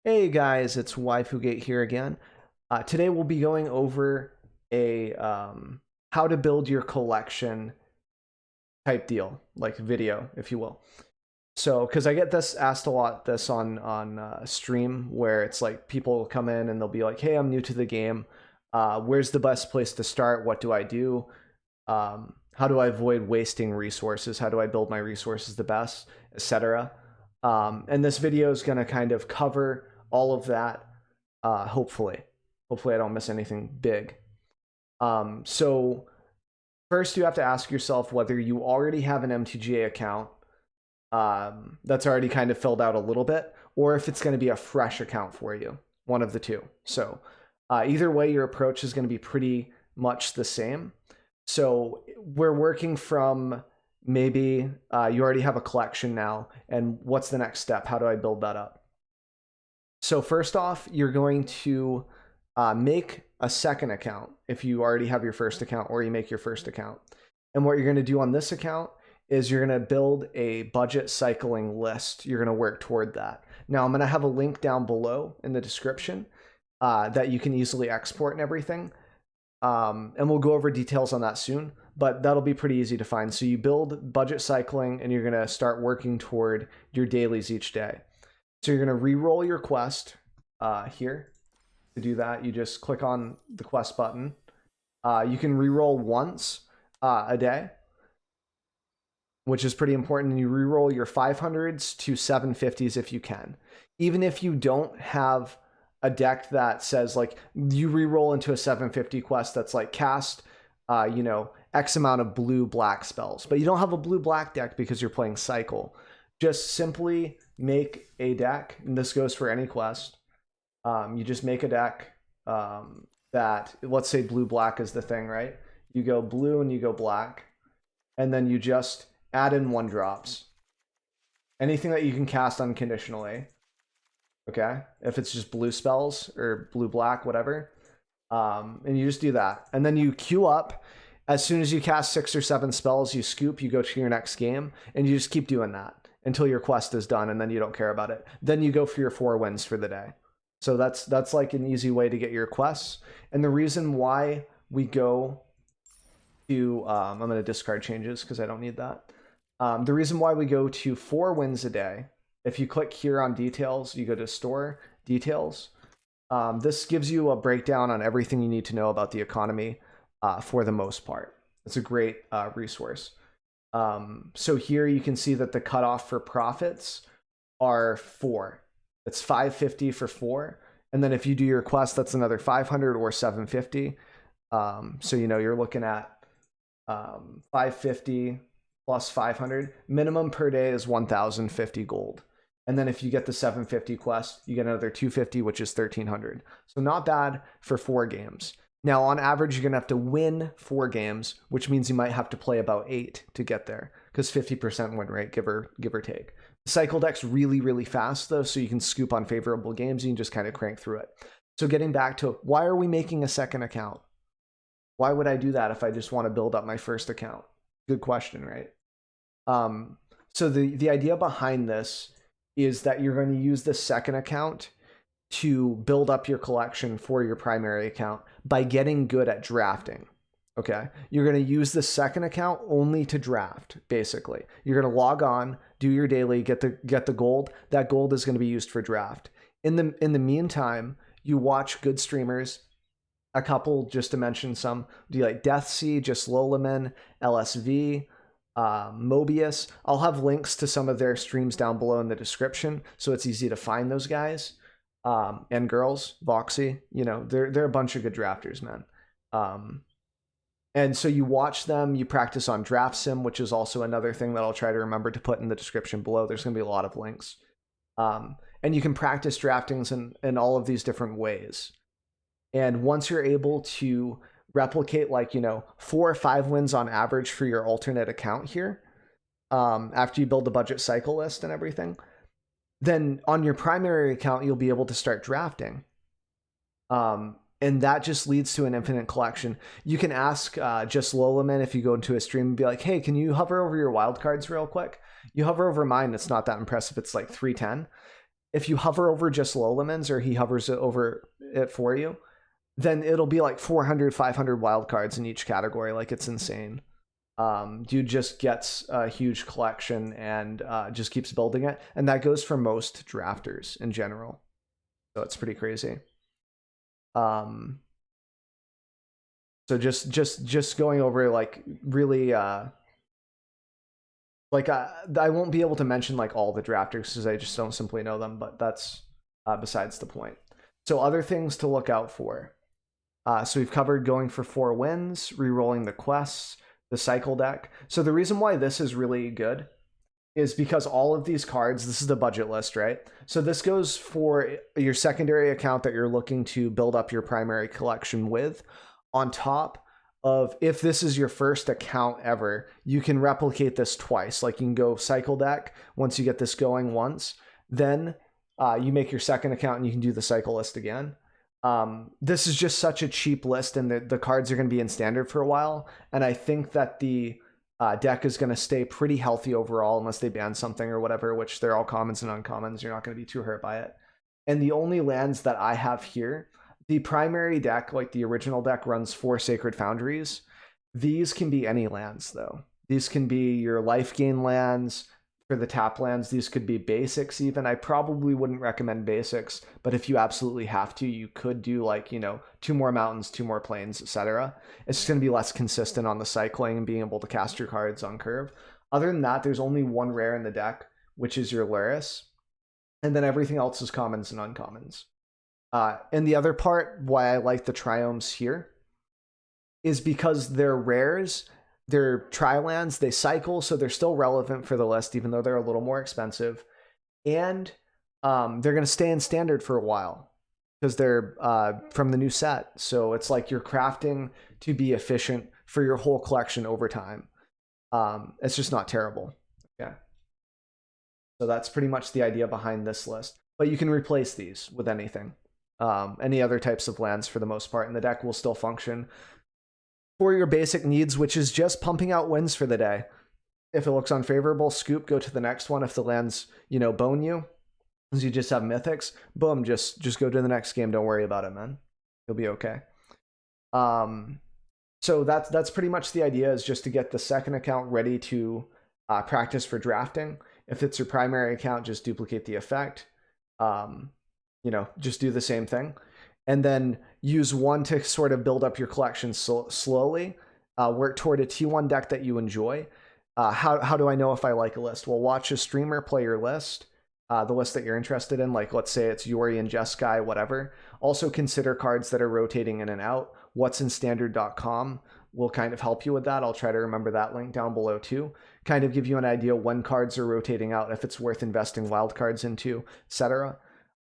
Hey guys, it's WaifuGate here again. Today we'll be going over a how to build your collection type deal, like video, if you will. So, because I get this asked a lot, this on stream, where it's like people will come in and they'll be like, "Hey, I'm new to the game. Where's the best place to start? What do I do? How do I avoid wasting resources? How do I build my resources the best, etc." And this video is going to kind of cover all of that. Hopefully, I don't miss anything big. So first, you have to ask yourself whether you already have an MTGA account that's already kind of filled out a little bit, or if it's going to be a fresh account for you. One of the two. So either way, your approach is going to be pretty much the same. So we're working from maybe you already have a collection now, and what's the next step? How do I build that up? So first off, you're going to make a second account if you already have your first account, or you make your first account. And what you're going to do on this account is you're going to build a budget cycling list. You're going to work toward that. Now I'm going to have a link down below in the description that you can easily export and everything. And we'll go over details on that soon, but that'll be pretty easy to find. So you build budget cycling and you're going to start working toward your dailies each day. So you're going to re-roll your quest here. To do that, you just click on the quest button. You can re-roll once a day, which is pretty important. And you re-roll your 500s to 750s if you can. Even if you don't have a deck that says like you re-roll into a 750 quest that's like cast, X amount of blue-black spells, but you don't have a blue-black deck because you're playing cycle. Just simply make a deck, and this goes for any quest. You just make a deck that, let's say blue-black is the thing, right? You go blue and you go black, and then you just add in 1-drops. Anything that you can cast unconditionally. Okay, if it's just blue spells or blue-black, whatever. And you just do that. And then you queue up. As soon as you cast 6 or 7 spells, you scoop, you go to your next game, and you just keep doing that until your quest is done, and then you don't care about it. Then you go for your 4 wins for the day. So that's like an easy way to get your quests. And the reason why we go to, I'm going to discard changes because I don't need that. The reason why we go to 4 wins a day, if you click here on details, you go to store details. This gives you a breakdown on everything you need to know about the economy for the most part. It's a great resource. So here you can see that the cutoff for profits are 4. It's 550 for 4. And then if you do your quest, that's another 500 or 750. So, you're looking at 550 plus 500. Minimum per day is 1,050 gold. And then if you get the 750 quest, you get another 250, which is 1,300. So not bad for 4 games. Now, on average, you're going to have to win 4 games, which means you might have to play about 8 to get there, because 50% win rate, give or take. The cycle deck's really, really fast, though, so you can scoop on favorable games. You can just kind of crank through it. So getting back to why are we making a second account? Why would I do that if I just want to build up my first account? Good question, right? So the idea behind this is that you're going to use the second account to build up your collection for your primary account by getting good at drafting. Okay, you're going to use the second account only to draft. Basically, you're going to log on, do your daily, get the gold. That gold is going to be used for draft. In the meantime, you watch good streamers. A couple, just to mention some, do you like Deathsea, just Lolaman, LSV, Mobius. I'll have links to some of their streams down below in the description, so it's easy to find those guys. And girls, Voxy, they're a bunch of good drafters, man. And so you watch them, you practice on Draft Sim, which is also another thing that I'll try to remember to put in the description below. There's going to be a lot of links. And you can practice draftings in all of these different ways. And once you're able to replicate 4 or 5 wins on average for your alternate account here, after you build the budget cycle list and everything, then on your primary account, you'll be able to start drafting. And that just leads to an infinite collection. You can ask just Lolaman if you go into a stream and be like, hey, can you hover over your wildcards real quick? You hover over mine, it's not that impressive. It's like 310. if you hover over just Lolamins, or he hovers it over it for you, then it'll be like 400, 500 wild cards in each category. Like, it's insane. Dude just gets a huge collection and just keeps building it. And that goes for most drafters in general. So it's pretty crazy. So just going over, like, really, like, I won't be able to mention like all the drafters because I just don't simply know them, but that's besides the point. So other things to look out for. So we've covered going for 4 wins, re-rolling the quests, the cycle deck. So the reason why this is really good is because all of these cards, this is the budget list, right? So this goes for your secondary account that you're looking to build up your primary collection with. On top of, if this is your first account ever, you can replicate this twice. Like, you can go cycle deck once you get this going once, then you make your second account and you can do the cycle list again. This is just such a cheap list, and the cards are going to be in standard for a while. And I think that the deck is going to stay pretty healthy overall, unless they ban something or whatever, which they're all commons and uncommons. You're not going to be too hurt by it. And the only lands that I have here, the primary deck, like the original deck, runs 4 Sacred Foundries. These can be any lands, though. These can be your life gain lands. For the tap lands, these could be basics even. I probably wouldn't recommend basics, but if you absolutely have to, you could do, like, 2 more mountains, 2 more plains, etc. It's just going to be less consistent on the cycling and being able to cast your cards on curve. Other than that, there's only 1 rare in the deck, which is your Luris, and then everything else is commons and uncommons. And the other part why I like the triomes here is because they're rares. They're tri-lands, they cycle, so they're still relevant for the list, even though they're a little more expensive. And they're going to stay in standard for a while because they're from the new set. So it's like you're crafting to be efficient for your whole collection over time. It's just not terrible. Okay. So that's pretty much the idea behind this list. But you can replace these with anything. Any other types of lands for the most part, and the deck will still function for your basic needs, which is just pumping out wins for the day. If it looks unfavorable, scoop, go to the next one. If the lands, bone you, because you just have mythics, boom, just go to the next game. Don't worry about it, man. You'll be okay. So that's pretty much the idea, is just to get the second account ready to practice for drafting. If it's your primary account, just duplicate the effect. Just do the same thing. And then use 1 to sort of build up your collection slowly. Work toward a T1 deck that you enjoy. How do I know if I like a list? Well, watch a streamer play your list, the list that you're interested in. Like, let's say it's Yori and Jeskai, whatever. Also consider cards that are rotating in and out. What'sinstandard.com will kind of help you with that. I'll try to remember that link down below too. Kind of give you an idea when cards are rotating out, if it's worth investing wild cards into, etc.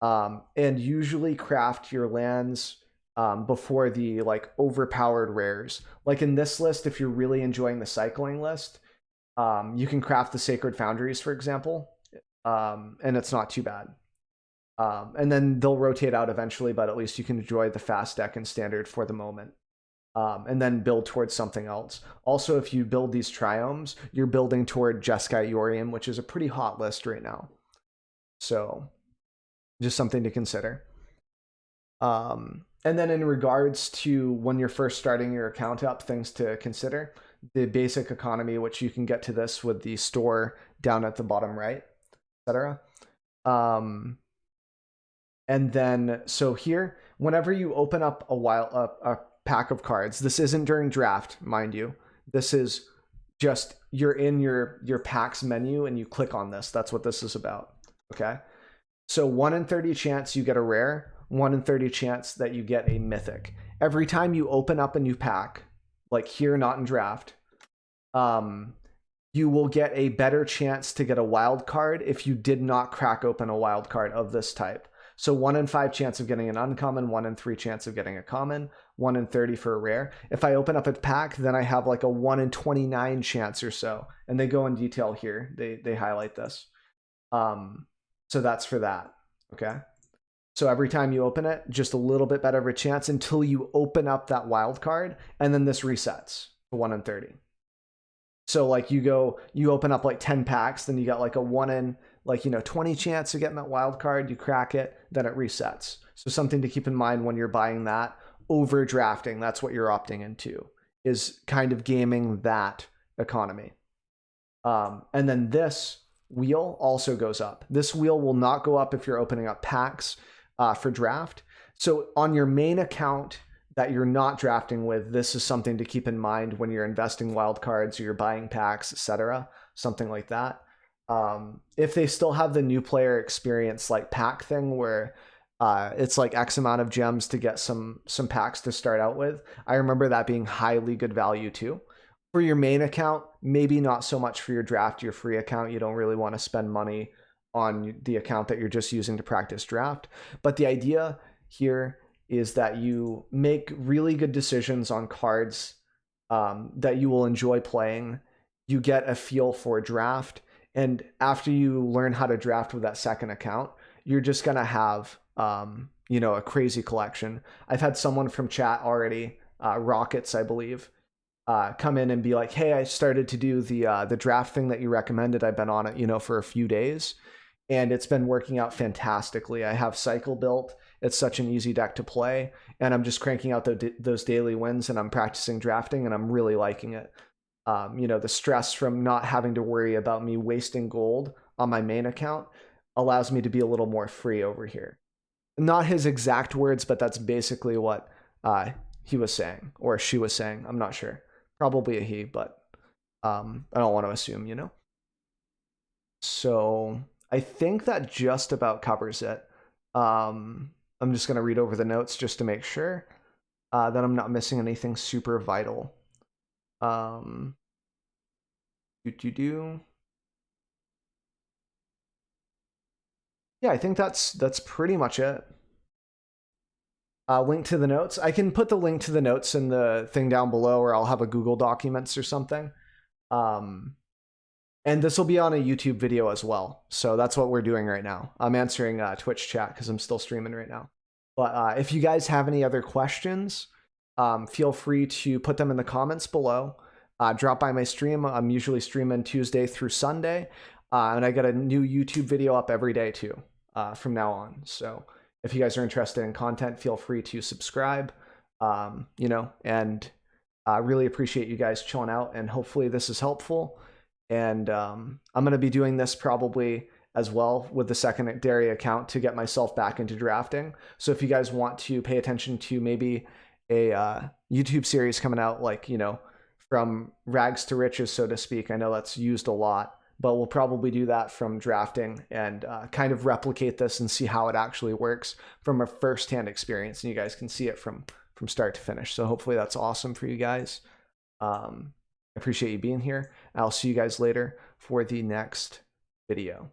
And usually craft your lands before the overpowered rares. Like in this list, if you're really enjoying the cycling list, you can craft the Sacred Foundries, for example, and it's not too bad. And then they'll rotate out eventually, but at least you can enjoy the fast deck in standard for the moment. And then build towards something else. Also, if you build these triomes, you're building toward Jeskai Yorion, which is a pretty hot list right now. So just something to consider. And then in regards to when you're first starting your account up, things to consider: the basic economy, which you can get to this with the store down at the bottom right, etc. And then, so here, whenever you open up a pack of cards, this isn't during draft, mind you. This is just, you're in your packs menu and you click on this. That's what this is about. Okay. So 1 in 30 chance you get a rare, 1 in 30 chance that you get a mythic. Every time you open up a new pack, like here, not in draft, you will get a better chance to get a wild card if you did not crack open a wild card of this type. So 1 in 5 chance of getting an uncommon, 1 in 3 chance of getting a common, 1 in 30 for a rare. If I open up a pack, then I have like a 1 in 29 chance or so. And they go in detail here. They highlight this. So that's for that, okay? So every time you open it, just a little bit better of a chance until you open up that wild card, and then this resets to 1 in 30. So like you open up like 10 packs, then you got like a 1 in like, 20 chance of getting that wild card, you crack it, then it resets. So something to keep in mind when you're buying that. Overdrafting, that's what you're opting into, is kind of gaming that economy. And then this wheel also goes up. This wheel will not go up if you're opening up packs for draft. So on your main account that you're not drafting with, this is something to keep in mind when you're investing wildcards or you're buying packs, etc. Something like that. If they still have the new player experience like pack thing where it's like X amount of gems to get some packs to start out with, I remember that being highly good value too. For your main account, maybe not so much for your draft, your free account. You don't really want to spend money on the account that you're just using to practice draft. But the idea here is that you make really good decisions on cards that you will enjoy playing. You get a feel for draft. And after you learn how to draft with that second account, you're just going to have, a crazy collection. I've had someone from chat already, Rockets, I believe, come in and be like, hey, I started to do the draft thing that you recommended. I've been on it, for a few days, and it's been working out fantastically. I have Cycle built. It's such an easy deck to play, and I'm just cranking out those daily wins, and I'm practicing drafting, and I'm really liking it. The stress from not having to worry about me wasting gold on my main account allows me to be a little more free over here. Not his exact words, but that's basically what he was saying, or she was saying. I'm not sure. Probably a he, but I don't want to assume, So I think that just about covers it. I'm just going to read over the notes just to make sure that I'm not missing anything super vital. Yeah, I think that's pretty much it. Link to the notes. I can put the link to the notes in the thing down below, or I'll have a Google Documents or something. And this will be on a YouTube video as well. So that's what we're doing right now. I'm answering Twitch chat because I'm still streaming right now. But if you guys have any other questions, feel free to put them in the comments below. Drop by my stream. I'm usually streaming Tuesday through Sunday. And I got a new YouTube video up every day too from now on. So if you guys are interested in content, feel free to subscribe, and I really appreciate you guys chilling out, and hopefully this is helpful. And I'm going to be doing this probably as well with the secondary account to get myself back into drafting. So if you guys want to pay attention to maybe a YouTube series coming out, like, from rags to riches, so to speak, I know that's used a lot, but we'll probably do that from drafting and kind of replicate this and see how it actually works from a first-hand experience, and you guys can see it from start to finish. So hopefully that's awesome for you guys. I appreciate you being here. I'll see you guys later for the next video.